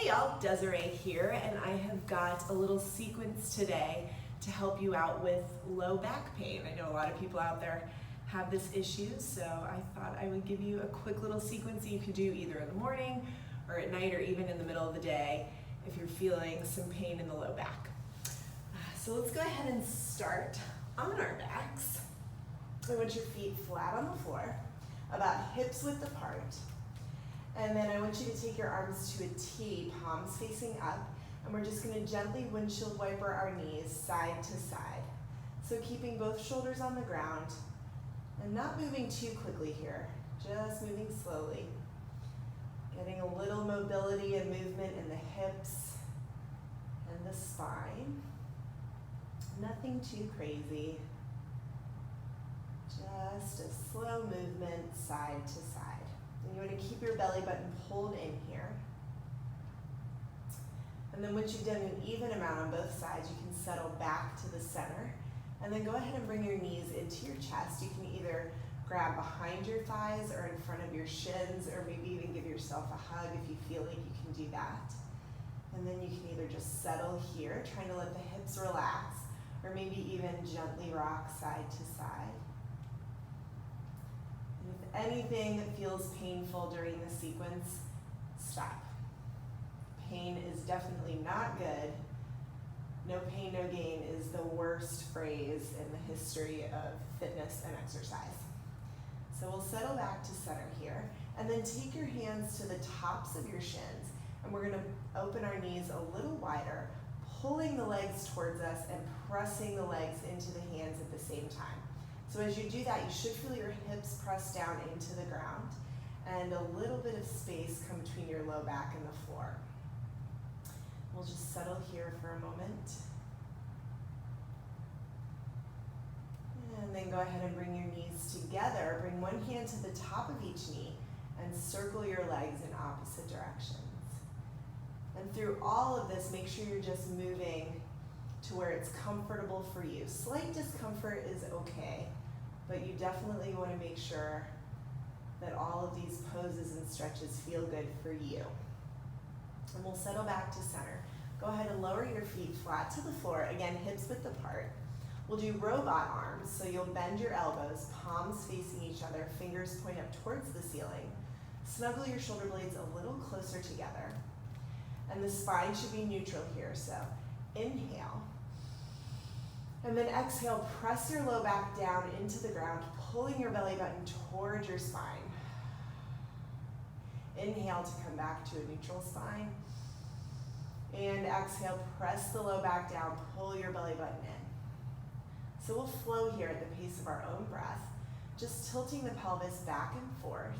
Hey y'all, Desiree here, and I have got a little sequence today to help you out with low back pain. I know a lot of people out there have this issue, so I thought I would give you a quick little sequence that you can do either in the morning or at night or even in the middle of the day if you're feeling some pain in the low back. So let's go ahead and start on our backs. I want your feet flat on the floor, about hips width apart. And then I want you to take your arms to a T, palms facing up, and we're just going to gently windshield wiper our knees side to side. So keeping both shoulders on the ground and not moving too quickly here, just moving slowly. Getting a little mobility and movement in the hips and the spine. Nothing too crazy. Just a slow movement side to side. And you want to keep your belly button pulled in here. And then once you've done an even amount on both sides, you can settle back to the center. And then go ahead and bring your knees into your chest. You can either grab behind your thighs or in front of your shins, or maybe even give yourself a hug if you feel like you can do that. And then you can either just settle here, trying to let the hips relax, or maybe even gently rock side to side. And if anything feels painful during the sequence, stop. Pain is definitely not good. No pain, no gain is the worst phrase in the history of fitness and exercise. So we'll settle back to center here, and then take your hands to the tops of your shins, and we're going to open our knees a little wider, pulling the legs towards us and pressing the legs into the hands at the same time. So as you do that, you should feel your hips press down into the ground and a little bit of space come between your low back and the floor. We'll just settle here for a moment. And then go ahead and bring your knees together. Bring one hand to the top of each knee and circle your legs in opposite directions. And through all of this, make sure you're just moving to where it's comfortable for you. Slight discomfort is okay, but you definitely want to make sure that all of these poses and stretches feel good for you. And we'll settle back to center. Go ahead and lower your feet flat to the floor. Again, hips width apart. We'll do robot arms, so you'll bend your elbows, palms facing each other, fingers point up towards the ceiling. Snuggle your shoulder blades a little closer together. And the spine should be neutral here, so inhale. And then exhale, press your low back down into the ground, pulling your belly button towards your spine. Inhale to come back to a neutral spine. And exhale, press the low back down, pull your belly button in. So we'll flow here at the pace of our own breath, just tilting the pelvis back and forth.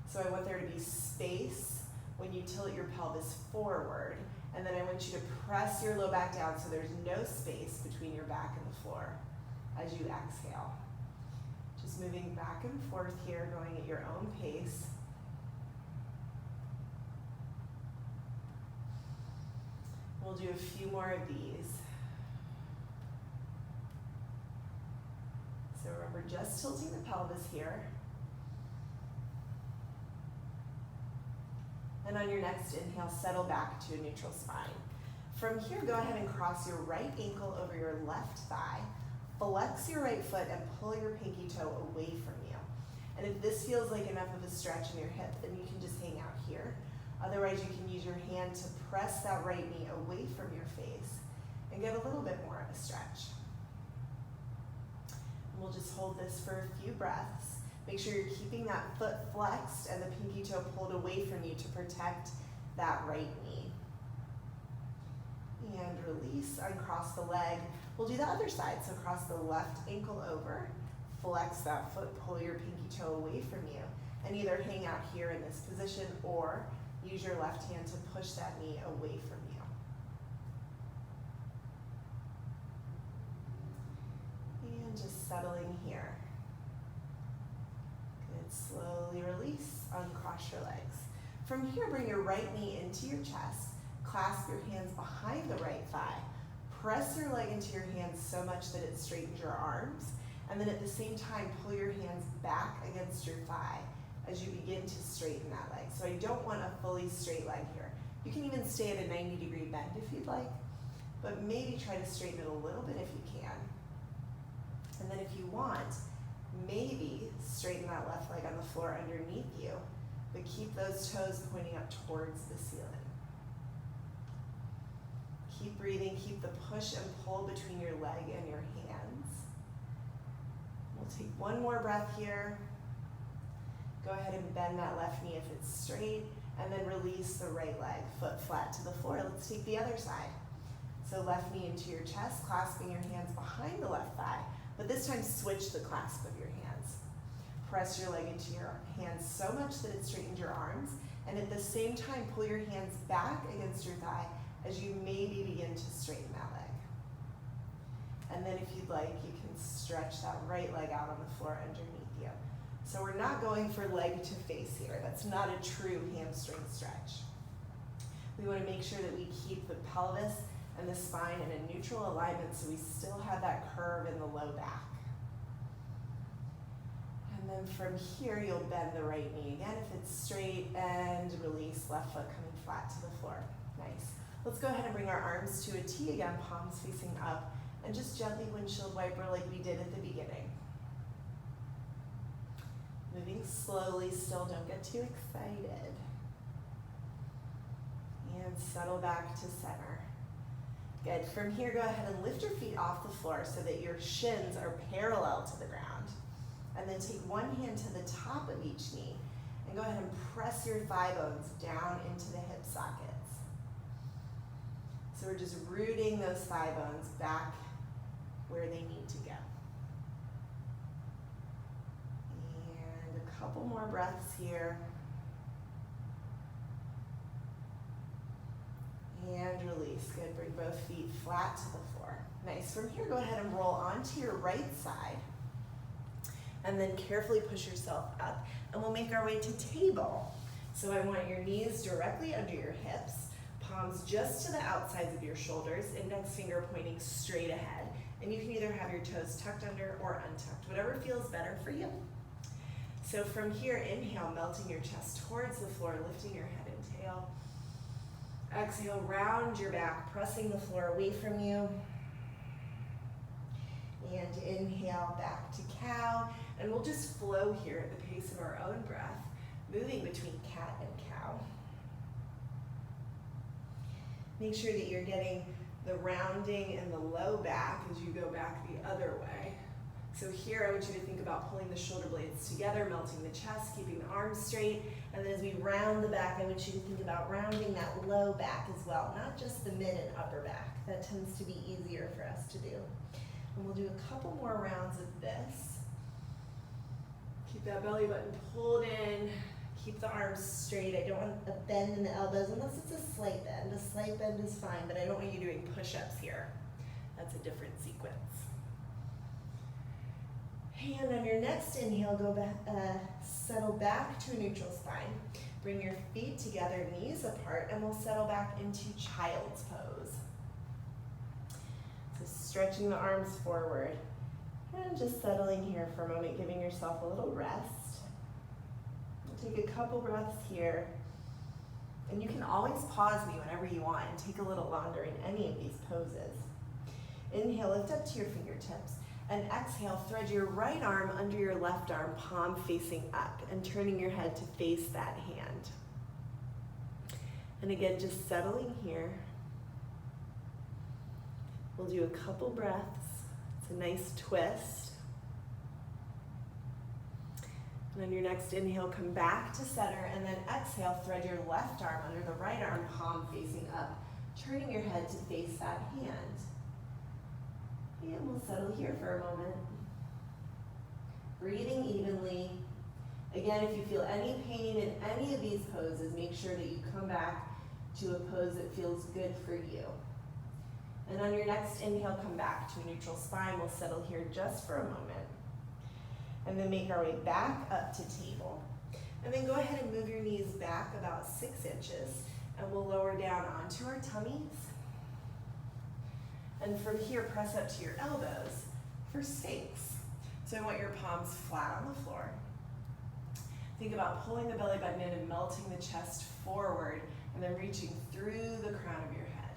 So I want there to be space when you tilt your pelvis forward, and then I want you to press your low back down so there's no space between your back and the floor as you exhale. Just moving back and forth here, going at your own pace. We'll do a few more of these. So remember, just tilting the pelvis here. And on your next inhale, settle back to a neutral spine. From here, go ahead and cross your right ankle over your left thigh. Flex your right foot and pull your pinky toe away from you. And if this feels like enough of a stretch in your hip, then you can just hang out here. Otherwise, you can use your hand to press that right knee away from your face and get a little bit more of a stretch. And we'll just hold this for a few breaths. Make sure you're keeping that foot flexed and the pinky toe pulled away from you to protect that right knee. And release, uncross the leg. We'll do the other side, so cross the left ankle over, flex that foot, pull your pinky toe away from you, and either hang out here in this position or use your left hand to push that knee away from you. And just settling here. Slowly release, uncross your legs. From here, bring your right knee into your chest, clasp your hands behind the right thigh, press your leg into your hands so much that it straightens your arms, and then at the same time, pull your hands back against your thigh as you begin to straighten that leg. So I don't want a fully straight leg here. You can even stay at a 90-degree bend if you'd like, but maybe try to straighten it a little bit if you can. And then if you want, maybe straighten that left leg on the floor underneath you, but keep those toes pointing up towards the ceiling. Keep breathing, keep the push and pull between your leg and your hands. We'll take one more breath here. Go ahead and bend that left knee if it's straight, and then release the right leg, foot flat to the floor. Let's take the other side. So left knee into your chest, clasping your hands behind the left thigh, but this time switch the clasp of your hands. Press your leg into your hands so much that it straightens your arms, and at the same time, pull your hands back against your thigh as you maybe begin to straighten that leg. And then if you'd like, you can stretch that right leg out on the floor underneath you. So we're not going for leg to face here. That's not a true hamstring stretch. We want to make sure that we keep the pelvis and the spine in a neutral alignment so we still have that curve in the low back. And then from here, you'll bend the right knee again if it's straight, and release, left foot coming flat to the floor. Nice. Let's go ahead and bring our arms to a T again, palms facing up, and just gently windshield wiper like we did at the beginning. Moving slowly, still don't get too excited. And settle back to center. Good. From here, go ahead and lift your feet off the floor so that your shins are parallel to the ground. And then take one hand to the top of each knee and go ahead and press your thigh bones down into the hip sockets. So we're just rooting those thigh bones back where they need to go. And a couple more breaths here. And release. Good. Bring both feet flat to the floor. Nice. From here, go ahead and roll onto your right side. And then carefully push yourself up. And we'll make our way to table. So I want your knees directly under your hips, palms just to the outsides of your shoulders, index finger pointing straight ahead. And you can either have your toes tucked under or untucked, whatever feels better for you. So from here, inhale, melting your chest towards the floor, lifting your head and tail. Exhale, round your back, pressing the floor away from you. And inhale, back to cow. And we'll just flow here at the pace of our own breath, moving between cat and cow. Make sure that you're getting the rounding in the low back as you go back the other way. So here I want you to think about pulling the shoulder blades together, melting the chest, keeping the arms straight. And then as we round the back, I want you to think about rounding that low back as well, not just the mid and upper back. That tends to be easier for us to do. And we'll do a couple more rounds of this. Keep that belly button pulled in. Keep the arms straight. I don't want a bend in the elbows unless it's a slight bend. A slight bend is fine, but I don't want you doing push-ups here. That's a different sequence. And on your next inhale, go back, settle back to a neutral spine. Bring your feet together, knees apart, and we'll settle back into child's pose. So stretching the arms forward and just settling here for a moment, giving yourself a little rest. We'll take a couple breaths here. And you can always pause me whenever you want and take a little longer in any of these poses. Inhale, lift up to your fingertips. And exhale, thread your right arm under your left arm, palm facing up, and turning your head to face that hand. And again, just settling here. We'll do a couple breaths. It's a nice twist. And on your next inhale, come back to center, and then exhale, thread your left arm under the right arm, palm facing up, turning your head to face that hand. And we'll settle here for a moment. Breathing evenly. Again, if you feel any pain in any of these poses, make sure that you come back to a pose that feels good for you. And on your next inhale, come back to a neutral spine. We'll settle here just for a moment. And then make our way back up to table. And then go ahead and move your knees back about 6 inches. And we'll lower down onto our tummies. And from here, press up to your elbows for Sphinx. So I want your palms flat on the floor. Think about pulling the belly button in and melting the chest forward and then reaching through the crown of your head.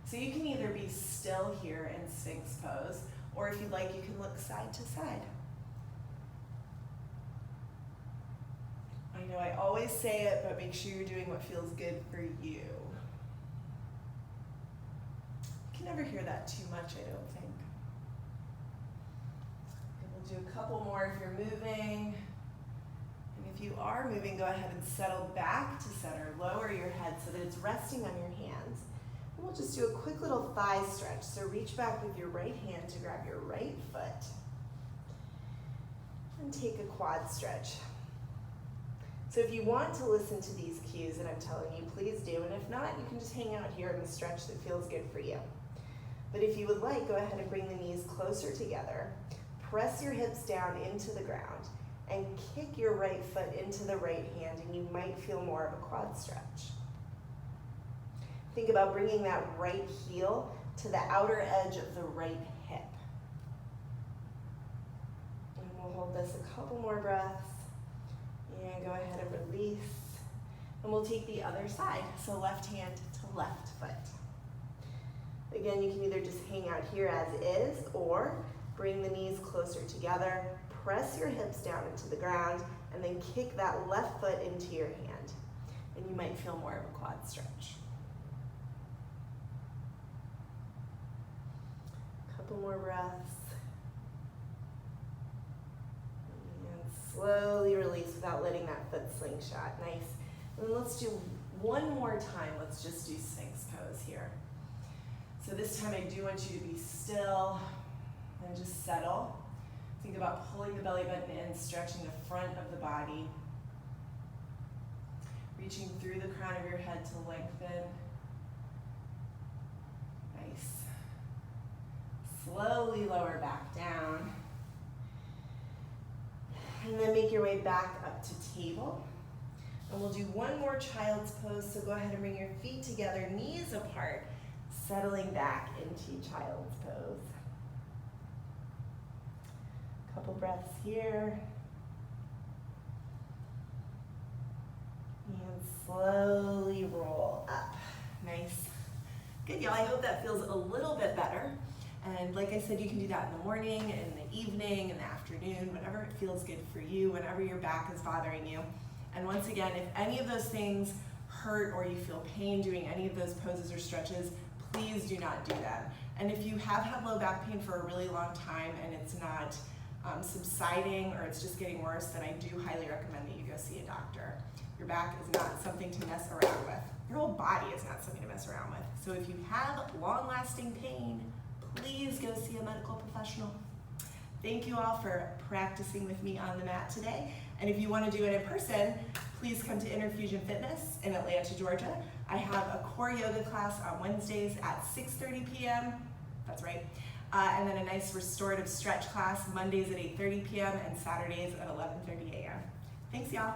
So you can either be still here in Sphinx pose, or if you'd like, you can look side to side. I know I always say it, but make sure you're doing what feels good for you. You can never hear that too much, I don't think. And we'll do a couple more if you're moving. And if you are moving, go ahead and settle back to center. Lower your head so that it's resting on your hands. And we'll just do a quick little thigh stretch. So reach back with your right hand to grab your right foot. And take a quad stretch. So if you want to listen to these cues that I'm telling you, please do. And if not, you can just hang out here in the stretch that feels good for you. But if you would like, go ahead and bring the knees closer together. Press your hips down into the ground and kick your right foot into the right hand, and you might feel more of a quad stretch. Think about bringing that right heel to the outer edge of the right hip. And we'll hold this a couple more breaths. And go ahead and release. And we'll take the other side. So left hand to left foot. Again, you can either just hang out here as is, or bring the knees closer together, press your hips down into the ground, and then kick that left foot into your hand. And you might feel more of a quad stretch. Couple more breaths. Slowly release without letting that foot slingshot. Nice. And then let's do one more time. Let's just do Sphinx pose here. So this time I do want you to be still and just settle. Think about pulling the belly button in, stretching the front of the body. Reaching through the crown of your head to lengthen. Nice. Slowly lower back down. And then make your way back up to table. And we'll do one more child's pose, so go ahead and bring your feet together, knees apart, settling back into child's pose. Couple breaths here. And slowly roll up. Nice. Good, y'all. I hope that feels a little bit better. And like I said, you can do that in the morning, in the evening, in the afternoon, whenever it feels good for you, whenever your back is bothering you. And once again, if any of those things hurt or you feel pain doing any of those poses or stretches, please do not do them. And if you have had low back pain for a really long time and it's not subsiding or it's just getting worse, then I do highly recommend that you go see a doctor. Your back is not something to mess around with. Your whole body is not something to mess around with. So if you have long-lasting pain, please go see a medical professional. Thank you all for practicing with me on the mat today. And if you want to do it in person, please come to Interfusion Fitness in Atlanta, Georgia. I have a core yoga class on Wednesdays at 6:30 p.m. That's right. And then a nice restorative stretch class Mondays at 8:30 p.m. and Saturdays at 11:30 a.m. Thanks, y'all.